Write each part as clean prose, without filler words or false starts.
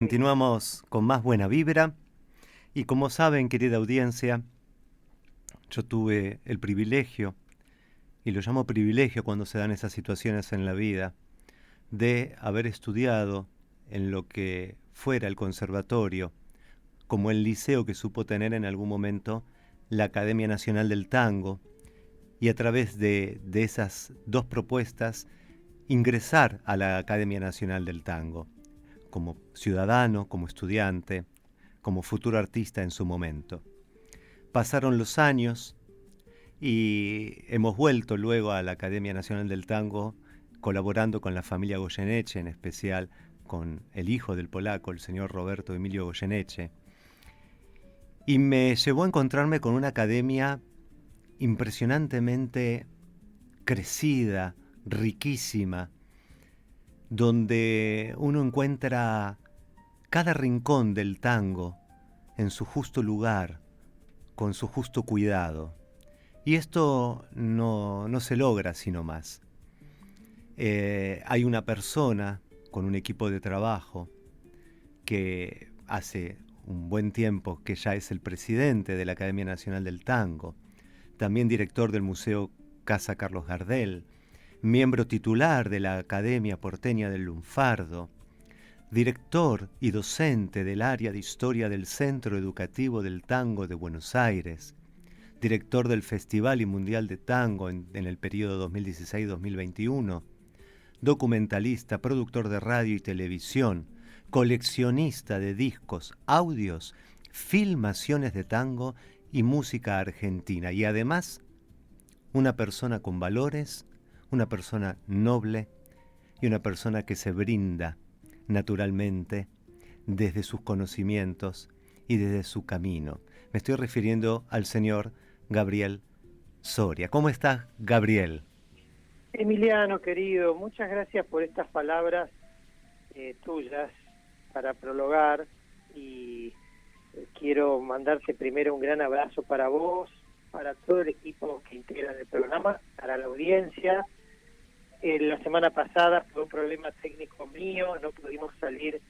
Continuamos con más buena vibra y como saben, querida audiencia, yo tuve el privilegio, y lo llamo privilegio cuando se dan esas situaciones en la vida, de haber estudiado en lo que fuera el conservatorio, como el liceo que supo tener en algún momento la Academia Nacional del Tango, y a través de esas dos propuestas ingresar a la Academia Nacional del Tango, como ciudadano, como estudiante, como futuro artista en su momento. Pasaron los años y hemos vuelto luego a la Academia Nacional del Tango, colaborando con la familia Goyeneche, en especial con el hijo del polaco, el señor Roberto Emilio Goyeneche. Y me llevó a encontrarme con una academia impresionantemente crecida, riquísima, donde uno encuentra cada rincón del tango en su justo lugar, con su justo cuidado. Y esto no se logra sino más. Hay una persona con un equipo de trabajo que hace un buen tiempo que ya es el presidente de la Academia Nacional del Tango, también director del Museo Casa Carlos Gardel, miembro titular de la Academia Porteña del Lunfardo, director y docente del área de historia del Centro Educativo del Tango de Buenos Aires, director del Festival y Mundial de Tango en el periodo 2016-2021, documentalista, productor de radio y televisión, coleccionista de discos, audios, filmaciones de tango y música argentina, y además una persona con valores, una persona noble y una persona que se brinda naturalmente desde sus conocimientos y desde su camino. Me estoy refiriendo al señor Gabriel Soria. ¿Cómo estás, Gabriel? Emiliano, querido, muchas gracias por estas palabras tuyas para prologar y quiero mandarte primero un gran abrazo para vos, para todo el equipo que integra el programa, para la audiencia. La semana pasada fue un problema técnico mío, no pudimos salir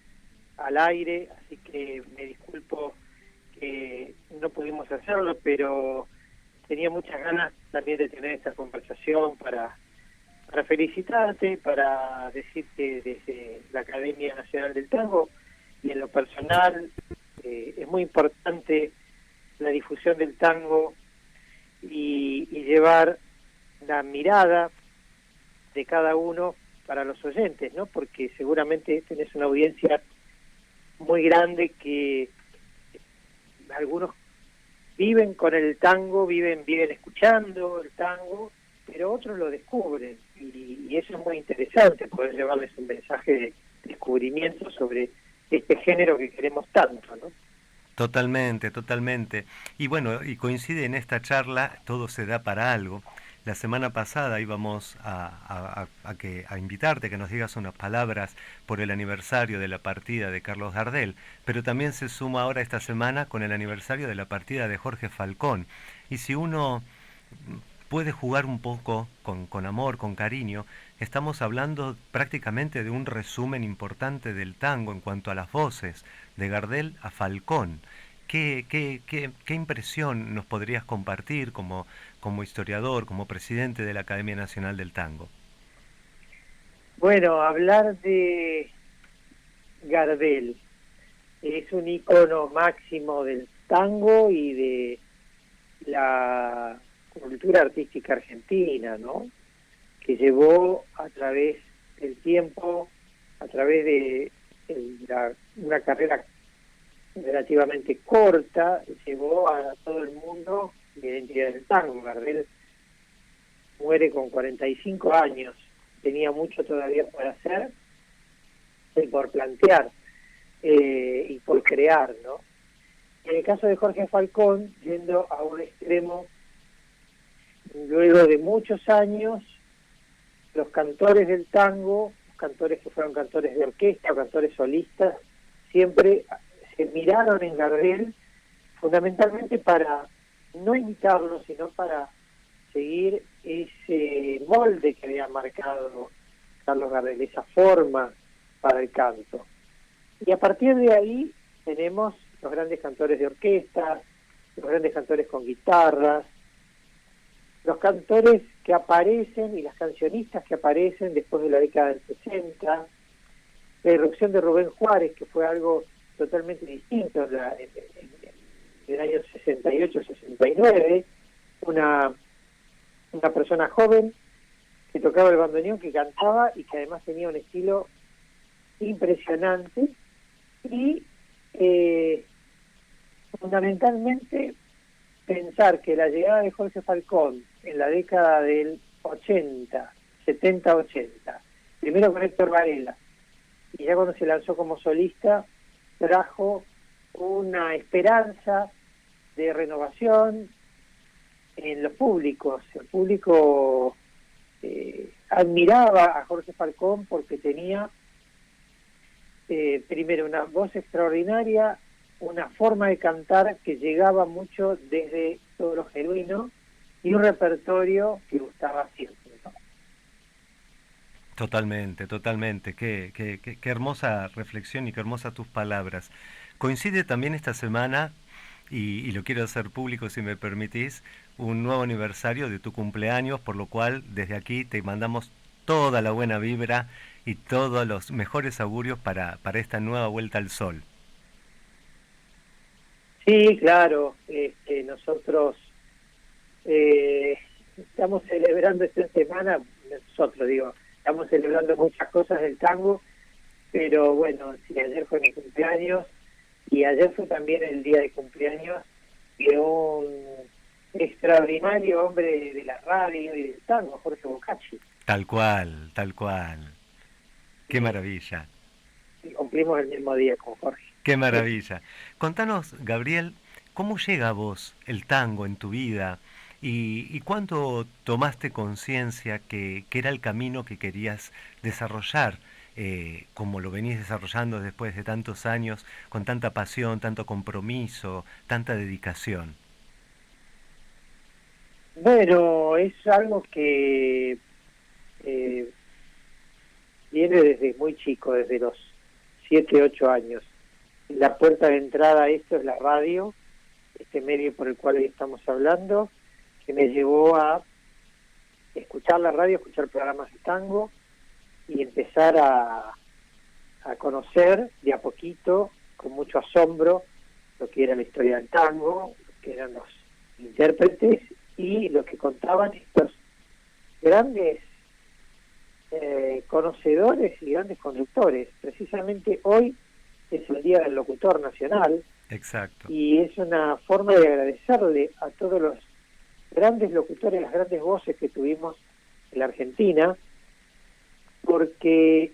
al aire, así que me disculpo que no pudimos hacerlo, pero tenía muchas ganas también de tener esta conversación para felicitarte, para decirte desde la Academia Nacional del Tango y en lo personal es muy importante la difusión del tango y llevar la mirada de cada uno para los oyentes, ¿no? Porque seguramente tenés una audiencia muy grande que algunos viven con el tango, viven escuchando el tango, pero otros lo descubren y eso es muy interesante, poder llevarles un mensaje de descubrimiento sobre este género que queremos tanto, ¿no? Totalmente, totalmente. Y bueno, y coincide en esta charla, todo se da para algo. La semana pasada íbamos a invitarte, que nos digas unas palabras por el aniversario de la partida de Carlos Gardel, pero también se suma ahora esta semana con el aniversario de la partida de Jorge Falcón. Y si uno puede jugar un poco con amor, con cariño, estamos hablando prácticamente de un resumen importante del tango en cuanto a las voces, de Gardel a Falcón. ¿Qué impresión nos podrías compartir como historiador, como presidente de la Academia Nacional del Tango? Bueno, hablar de Gardel es un ícono máximo del tango y de la cultura artística argentina, ¿no? Que llevó a través del tiempo, a través de una carrera relativamente corta, llevó a todo el mundo la identidad del tango. Gardel muere con 45 años, tenía mucho todavía por hacer y por plantear y por crear, ¿no? En el caso de Jorge Falcón, yendo a un extremo, luego de muchos años, los cantores del tango, los cantores que fueron cantores de orquesta o cantores solistas, siempre se miraron en Gardel fundamentalmente para no imitarlo, sino para seguir ese molde que había marcado Carlos Gardel, esa forma para el canto. Y a partir de ahí tenemos los grandes cantores de orquesta, los grandes cantores con guitarras, los cantores que aparecen y las cancionistas que aparecen después de la década del 60, la irrupción de Rubén Juárez, que fue algo totalmente distinto en el año 68-69, una persona joven que tocaba el bandoneón, que cantaba y que además tenía un estilo impresionante y fundamentalmente pensar que la llegada de Jorge Falcón en la década del 80, 70-80, primero con Héctor Varela, y ya cuando se lanzó como solista, trajo una esperanza de renovación en los públicos. El público admiraba a Jorge Falcón porque tenía primero una voz extraordinaria, una forma de cantar que llegaba mucho desde todo lo genuino y un repertorio que gustaba siempre, ¿no? Totalmente, totalmente. Qué hermosa reflexión y qué hermosas tus palabras. Coincide también esta semana, y lo quiero hacer público si me permitís, un nuevo aniversario de tu cumpleaños, por lo cual desde aquí te mandamos toda la buena vibra y todos los mejores augurios para esta nueva vuelta al sol. Sí, claro, nosotros estamos celebrando esta semana, nosotros digo, estamos celebrando muchas cosas del tango, pero bueno, sí, ayer fue mi cumpleaños y ayer fue también el día de cumpleaños de un extraordinario hombre de la radio y del tango, Jorge Bocacci. Tal cual, tal cual. Qué maravilla. Y cumplimos el mismo día con Jorge. Qué maravilla. Contanos, Gabriel, ¿cómo llega a vos el tango en tu vida? ¿Y cuándo tomaste conciencia que era el camino que querías desarrollar, como lo venís desarrollando después de tantos años, con tanta pasión, tanto compromiso, tanta dedicación? Bueno, es algo que eh, viene desde muy chico, desde los 7, 8 años. La puerta de entrada a esto es la radio, este medio por el cual hoy estamos hablando, que me llevó a escuchar la radio, escuchar programas de tango y empezar a conocer de a poquito, con mucho asombro, lo que era la historia del tango, lo que eran los intérpretes y lo que contaban estos grandes conocedores y grandes conductores. Precisamente hoy es el Día del Locutor Nacional. Exacto. Y es una forma de agradecerle a todos los grandes locutores, las grandes voces que tuvimos en la Argentina, porque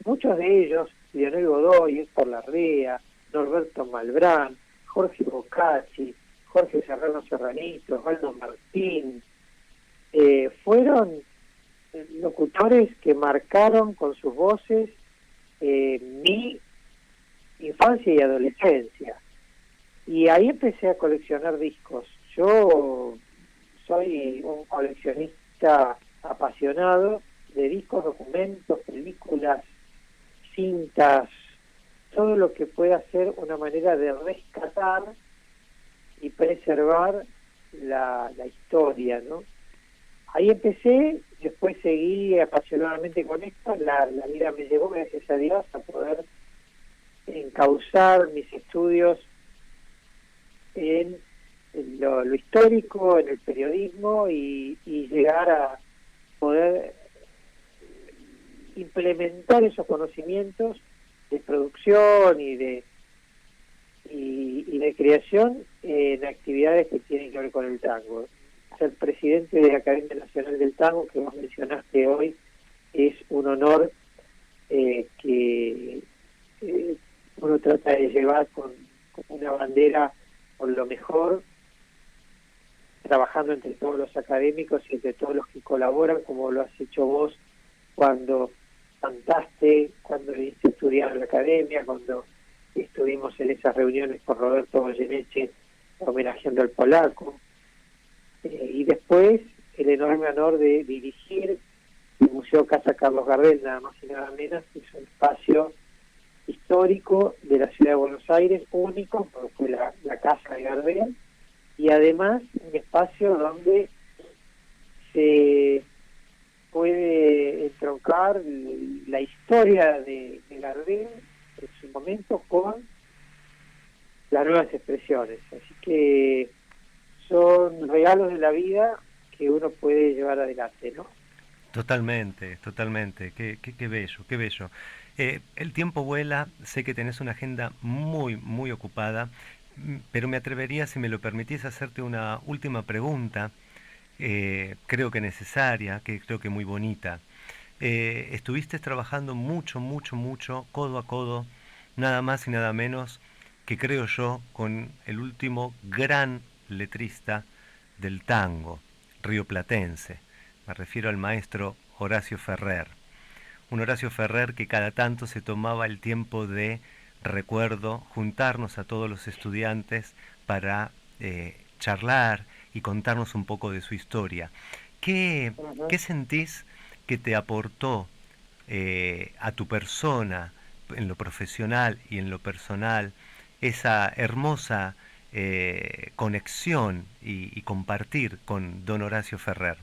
muchos de ellos, Leonel Godoy, Héctor Larrea, Norberto Malbrán, Jorge Bocacci, Jorge Serrano Serranito, Osvaldo Martín, fueron locutores que marcaron con sus voces mi infancia y adolescencia. Y ahí empecé a coleccionar discos. Yo soy un coleccionista apasionado de discos, documentos, películas, cintas, todo lo que pueda ser una manera de rescatar y preservar la historia, ¿no? Ahí empecé, después seguí apasionadamente con esto, la vida me llevó, gracias a Dios, a poder encauzar mis estudios en lo histórico, en el periodismo y llegar a poder implementar esos conocimientos de producción y de creación en actividades que tienen que ver con el tango. Ser presidente de la Academia Nacional del Tango, que vos mencionaste hoy, es un honor que uno trata de llevar con una bandera por lo mejor, trabajando entre todos los académicos y entre todos los que colaboran, como lo has hecho vos cuando cantaste, cuando viniste a estudiar en la academia, cuando estuvimos en esas reuniones con Roberto Goyeneche homenajeando al polaco, y después el enorme honor de dirigir el Museo Casa Carlos Gardel, nada más y nada menos, que es un espacio histórico de la ciudad de Buenos Aires, único, porque fue la casa de Gardel, y además un espacio donde se puede entroncar la historia de Gardel en su momento con las nuevas expresiones. Así que son regalos de la vida que uno puede llevar adelante, ¿no? Totalmente, totalmente. Qué bello, qué bello. El tiempo vuela, sé que tenés una agenda muy, muy ocupada, pero me atrevería, si me lo permitís, a hacerte una última pregunta, creo que necesaria, que creo que muy bonita. Estuviste trabajando mucho, mucho, mucho, codo a codo, nada más y nada menos que creo yo, con el último gran letrista del tango rioplatense. Me refiero al maestro Horacio Ferrer. Un Horacio Ferrer que cada tanto se tomaba el tiempo de recuerdo, juntarnos a todos los estudiantes para charlar y contarnos un poco de su historia. ¿Qué Ujú. sentís que te aportó a tu persona, en lo profesional y en lo personal, esa hermosa conexión y compartir con don Horacio Ferrer?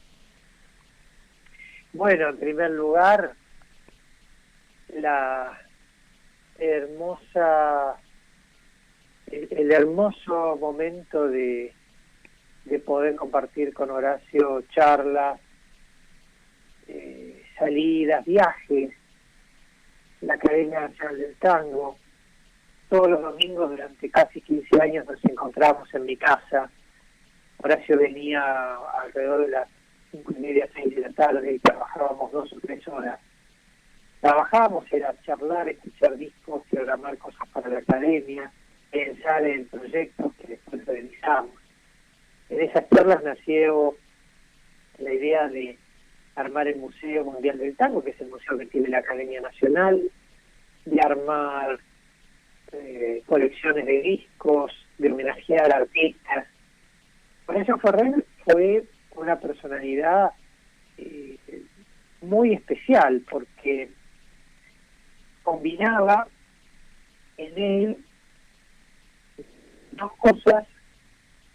Bueno, en primer lugar, la hermosa, el hermoso momento de poder compartir con Horacio charlas, salidas, viajes, la Academia Nacional del Tango. Todos los domingos durante casi 15 años nos encontramos en mi casa. Horacio venía alrededor de las 5:30, 6 de la tarde y trabajábamos 2 o 3 horas. Trabajábamos, era charlar, escuchar discos, programar cosas para la academia, pensar en proyectos que después realizamos. En esas charlas nació la idea de armar el Museo Mundial del Tango, que es el museo que tiene la Academia Nacional, de armar colecciones de discos, de homenajear a artistas. Horacio Ferrer fue una personalidad eh, muy especial porque combinaba en él dos cosas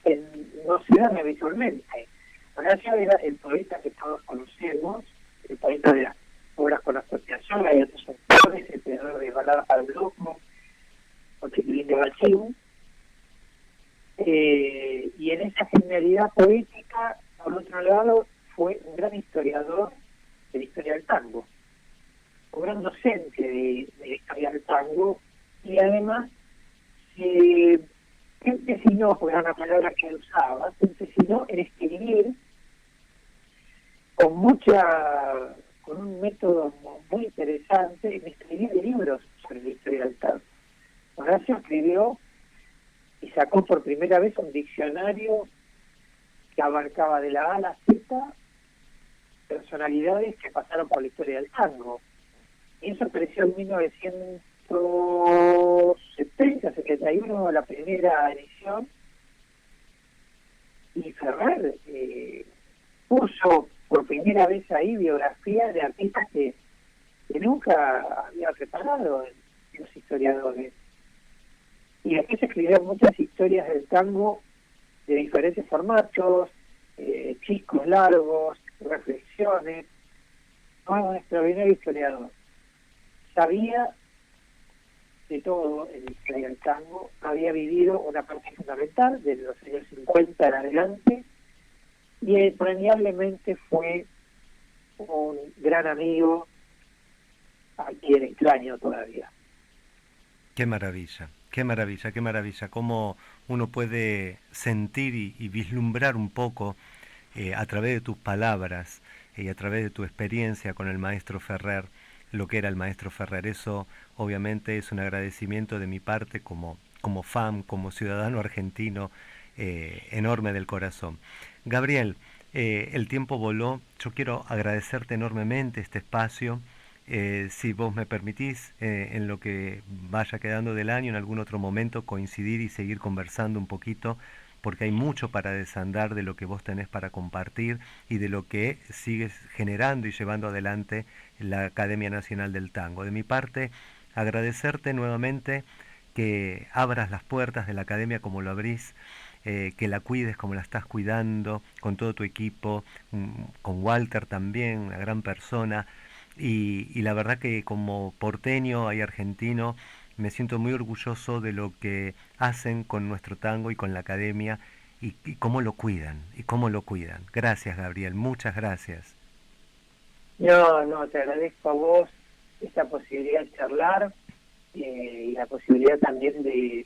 que no se dan habitualmente. Horacio era el poeta que todos conocemos, el poeta de las obras con asociación, hay otros autores, el creador de Baladas para el Loco, o Chiquilín de Bachín, y en esa genialidad poética, por otro lado, fue un gran historiador de la historia del tango, un gran docente de la historia del tango, y además se empecinó, porque era una palabra que él usaba, se empecinó en escribir con con un método muy interesante, en escribir libros sobre la historia del tango. Horacio escribió y sacó por primera vez un diccionario que abarcaba de la A a la Z personalidades que pasaron por la historia del tango. Y eso apareció en 1970, 71, la primera edición, y Ferrer puso por primera vez ahí biografías de artistas que nunca había preparado en los historiadores. Y después escribió muchas historias del tango de diferentes formatos, chicos, largos, reflexiones. No, un extraordinario historiador. Sabía de todo en la historia del tango, había vivido una parte fundamental desde los años 50 en adelante y entrañablemente fue un gran amigo a quien extraño todavía. Qué maravilla, qué maravilla, qué maravilla. Cómo uno puede sentir y vislumbrar un poco a través de tus palabras y a través de tu experiencia con el maestro Ferrer, lo que era el maestro Ferrer. Eso obviamente es un agradecimiento de mi parte como fan, como ciudadano argentino, enorme del corazón. Gabriel, el tiempo voló, yo quiero agradecerte enormemente este espacio. Si vos me permitís, en lo que vaya quedando del año, en algún otro momento, coincidir y seguir conversando un poquito, porque hay mucho para desandar de lo que vos tenés para compartir y de lo que sigues generando y llevando adelante la Academia Nacional del Tango. De mi parte, agradecerte nuevamente que abras las puertas de la academia como lo abrís, que la cuides como la estás cuidando, con todo tu equipo, con Walter también, una gran persona. Y la verdad que como porteño y argentino me siento muy orgulloso de lo que hacen con nuestro tango y con la academia y cómo lo cuidan, y cómo lo cuidan. Gracias, Gabriel, muchas gracias. No, no, te agradezco a vos esta posibilidad de charlar y la posibilidad también de,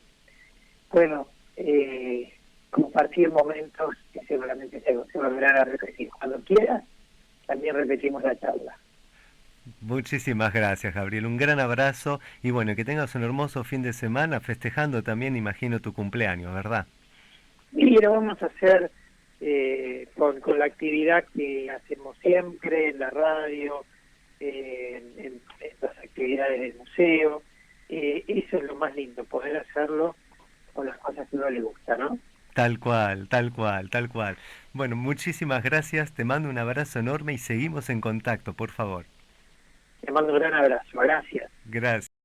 bueno, compartir momentos que seguramente se volverán a repetir. Cuando quieras, también repetimos la charla. Muchísimas gracias, Gabriel. Un gran abrazo y bueno, que tengas un hermoso fin de semana festejando también, imagino, tu cumpleaños, ¿verdad? Y lo vamos a hacer con la actividad que hacemos siempre en la radio, en las actividades del museo. Eso es lo más lindo, poder hacerlo con las cosas que a uno le gusta, ¿no? Tal cual, tal cual, tal cual. Bueno, muchísimas gracias, te mando un abrazo enorme y seguimos en contacto, por favor. Te mando un gran abrazo, gracias. Gracias.